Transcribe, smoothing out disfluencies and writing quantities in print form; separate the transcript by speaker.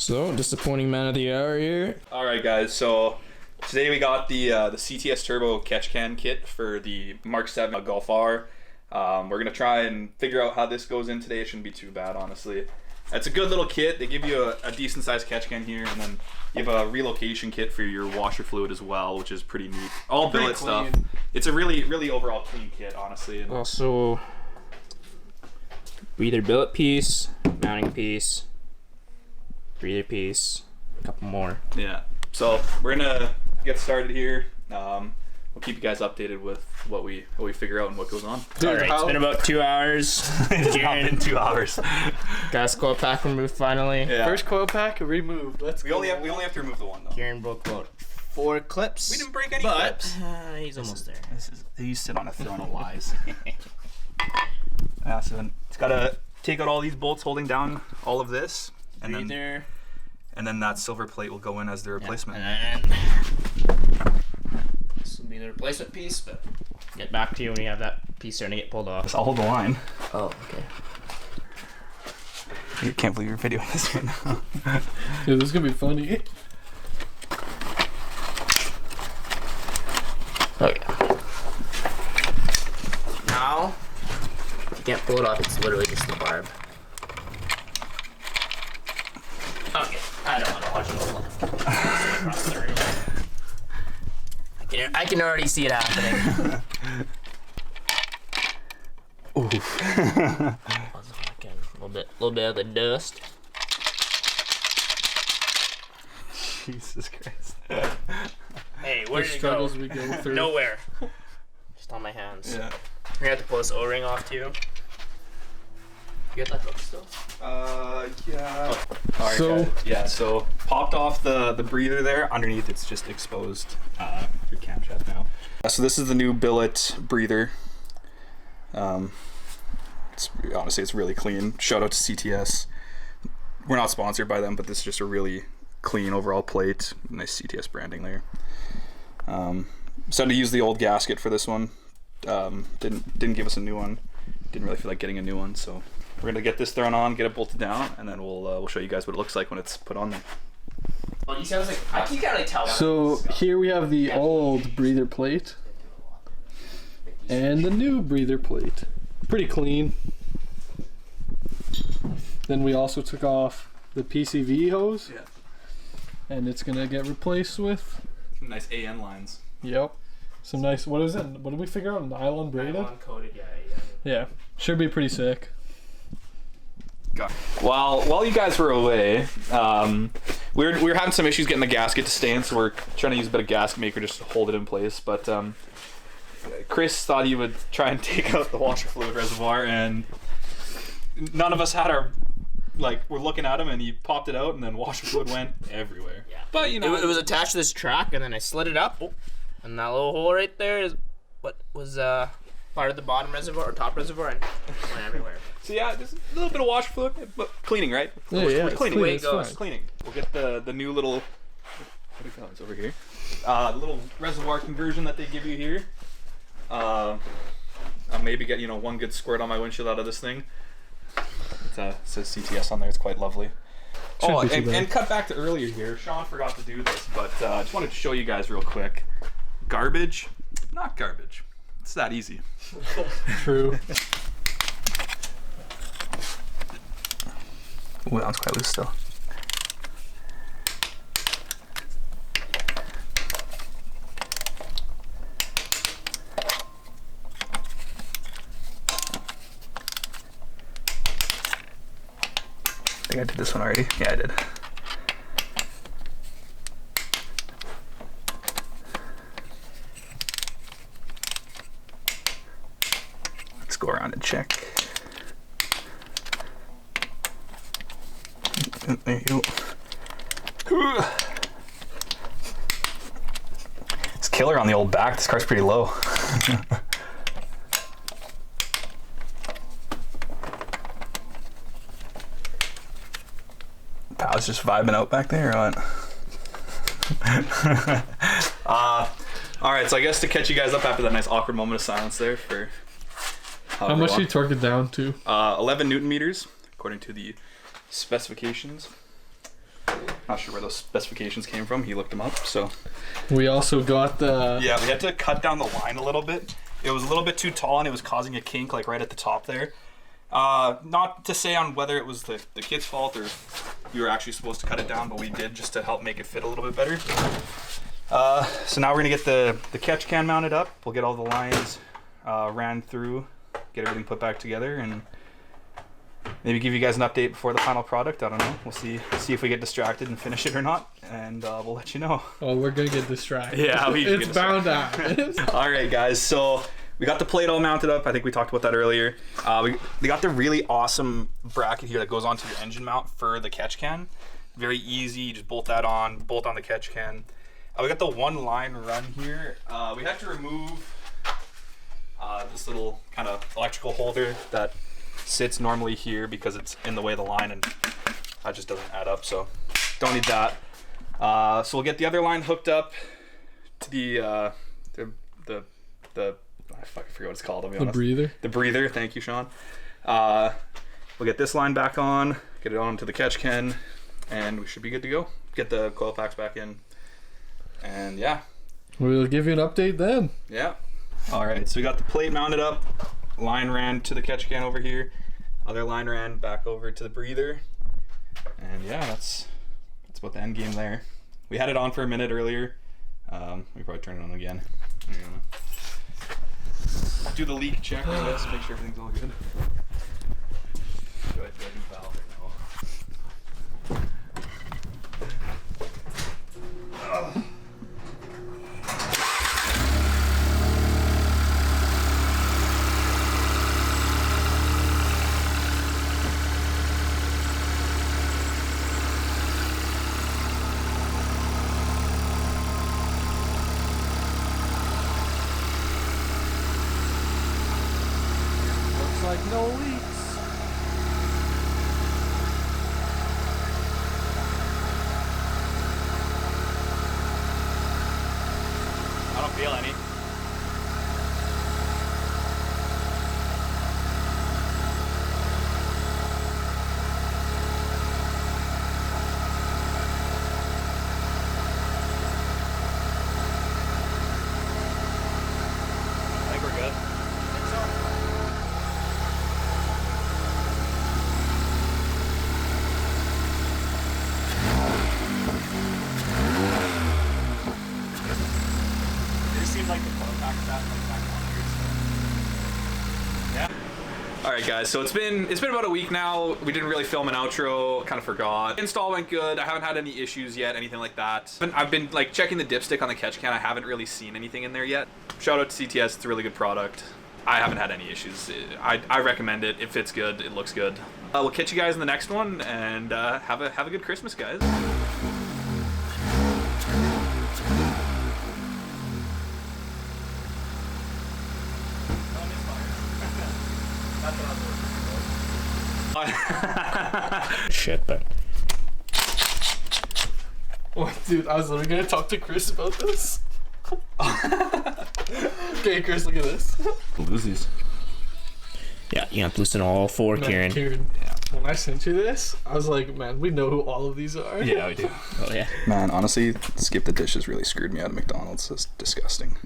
Speaker 1: So, disappointing man of the hour here.
Speaker 2: All right, guys. So today we got the CTS Turbo catch can kit for the Mark 7 Golf R. We're gonna try and figure out how this goes in today. It shouldn't be too bad, honestly. It's a good little kit. They give you a decent sized catch can here, and then you have a relocation kit for your washer fluid as well, which is pretty neat. All billet stuff. It's a really overall clean kit, honestly. And
Speaker 1: Also, breather billet piece, mounting piece, breather piece, a couple more.
Speaker 2: yeah. So we're gonna get started here. We'll keep you guys updated with what we figure out and what goes on.
Speaker 1: All right, it's been about 2 hours.
Speaker 2: It's not been 2 hours.
Speaker 1: Gas coil pack removed finally.
Speaker 2: Yeah.
Speaker 3: First coil pack removed. Let's
Speaker 2: We
Speaker 3: go.
Speaker 2: only have to remove the one though.
Speaker 1: Kieran broke about 4 clips.
Speaker 2: We didn't break any
Speaker 1: but
Speaker 2: clips.
Speaker 1: He's almost there.
Speaker 2: You sit on a throne of lies. Yeah, so it's gotta take out all these bolts holding down all of this, and then that silver plate will go in as the replacement.
Speaker 1: Yeah, and this will be the replacement piece, but get back to you when you have that piece starting to get pulled off.
Speaker 2: I'll hold the line.
Speaker 1: Oh, okay.
Speaker 2: You can't believe you're videoing this right now.
Speaker 3: Dude, this is gonna be funny.
Speaker 1: Oh yeah. Now, if you can't pull it off, it's literally just the barb. Okay, I don't want to watch it across the room. I can already see it happening.
Speaker 2: Oof.
Speaker 1: A little bit of the dust.
Speaker 2: Jesus Christ.
Speaker 1: Hey, where
Speaker 3: The
Speaker 1: did it
Speaker 3: struggles
Speaker 1: go?
Speaker 3: we go through.
Speaker 1: Nowhere. Just on my hands.
Speaker 2: Yeah.
Speaker 1: We're gonna have to pull this O-ring off too. You got that hook still?
Speaker 2: Yeah. Alright,
Speaker 3: So-
Speaker 2: guys. Yeah, so popped off the breather there. Underneath it's just exposed your camshaft now. So this is the new billet breather. Honestly, it's really clean. Shout out to CTS. We're not sponsored by them, but this is just a really clean overall plate. Nice CTS branding there. Decided to use the old gasket for this one. Didn't give us a new one. Didn't really feel like getting a new one, so we're gonna get this thrown on, get it bolted down, and then we'll show you guys what it looks like when it's put on there.
Speaker 1: Well, you sound like you can't really tell.
Speaker 3: So here we have the old breather plate and the new breather plate. Pretty clean. Then we also took off the PCV hose.
Speaker 2: Yeah.
Speaker 3: And it's gonna get replaced with,
Speaker 2: Some nice AN lines.
Speaker 3: yep, some nice, what is it? What did we figure out? Nylon braided?
Speaker 1: Coated, yeah.
Speaker 3: Yeah, should be pretty sick.
Speaker 2: While you guys were away, we were having some issues getting the gasket to stand, so we're trying to use a bit of gasket maker just to hold it in place. But Chris thought he would try and take out the washer fluid reservoir, and none of us had our we're looking at him, and he popped it out, and then washer fluid went everywhere.
Speaker 1: Yeah.
Speaker 2: But you know,
Speaker 1: It was attached to this track, and then I slid it up, and that little hole right there is what was part of the bottom reservoir or top reservoir, and it went everywhere.
Speaker 2: so yeah, just a little bit of washer fluid, but cleaning, right?
Speaker 3: Yeah,
Speaker 2: We're
Speaker 3: it's
Speaker 2: cleaning.
Speaker 3: clean,
Speaker 2: Way it
Speaker 3: it's
Speaker 2: goes.
Speaker 3: fine.
Speaker 2: Cleaning. We'll get the new little it's over here. The little reservoir conversion that they give you here. I'll maybe get one good squirt on my windshield out of this thing. It says CTS on there. It's quite lovely.
Speaker 3: Shouldn't be too bad.
Speaker 2: And cut back to earlier here. Sean forgot to do this, but I just wanted to show you guys real quick. Garbage, not garbage. It's that easy.
Speaker 3: True.
Speaker 2: Ooh, that one's quite loose still. I think I did this one already. Yeah, I did. Let's go around and check. There you go. It's killer on the old back. This car's pretty low. Pal's just vibing out back there or what? Alright, so I guess to catch you guys up after that nice awkward moment of silence there for
Speaker 3: How much do you torque it down to?
Speaker 2: 11 Newton meters, according to the specifications. Not sure where those specifications came from. He looked them up, so.
Speaker 3: We also got the...
Speaker 2: Yeah, we had to cut down the line a little bit. It was a little bit too tall and it was causing a kink like right at the top there. Not to say on whether it was the kit's fault or you were actually supposed to cut it down, but we did just to help make it fit a little bit better. So now we're gonna get the catch can mounted up. We'll get all the lines ran through, get everything put back together, and maybe give you guys an update before the final product. I don't know. We'll see if we get distracted and finish it or not, and we'll let you know.
Speaker 3: Oh, we're gonna get distracted.
Speaker 2: Yeah,
Speaker 3: it's bound to happen.
Speaker 2: All right, guys. So we got the plate all mounted up. I think we talked about that earlier. We got the really awesome bracket here that goes onto your engine mount for the catch can. Very easy. You just bolt that on, bolt on the catch can. We got the one line run here. We had to remove this little kind of electrical holder that sits normally here because it's in the way of the line, and that just doesn't add up, so don't need that. So we'll get the other line hooked up to the I forget what it's called, I'll be honest.
Speaker 3: Breather?
Speaker 2: The breather, thank you, Sean. We'll get this line back on, get it onto the catch can, and we should be good to go. Get the coil packs back in, and yeah.
Speaker 3: We'll give you an update then.
Speaker 2: Yeah. All right, so we got the plate mounted up, line ran to the catch can over here, other line ran back over to the breather, and yeah, that's about the end game there. We had it on for a minute earlier. We probably turn it on again. Do the leak check, I guess, make sure everything's all good. Do I do valve or no?
Speaker 3: Like no leaks.
Speaker 2: I don't feel any. I think we're good. Alright guys, so it's been about a week now. We didn't really film an outro, kind of forgot. Install went good. I haven't had any issues yet, anything like that. I've been like checking the dipstick on the catch can. I haven't really seen anything in there yet. Shout out to CTS, it's a really good product. I haven't had any issues. I recommend it. It fits good, it looks good. We'll catch you guys in the next one, and have a good Christmas, guys.
Speaker 1: Shit, but
Speaker 3: Oh, dude, I was literally gonna talk to Chris about this. Okay, Chris, look at this.
Speaker 2: Lose these.
Speaker 1: yeah, you have to listen to all four,
Speaker 3: Man,
Speaker 1: Kieran.
Speaker 3: Yeah. When I sent you this, I was like, man, we know who all of these are.
Speaker 2: Yeah, we do.
Speaker 1: Oh yeah.
Speaker 2: Man, honestly, skip the dishes really screwed me out of McDonald's. It's disgusting.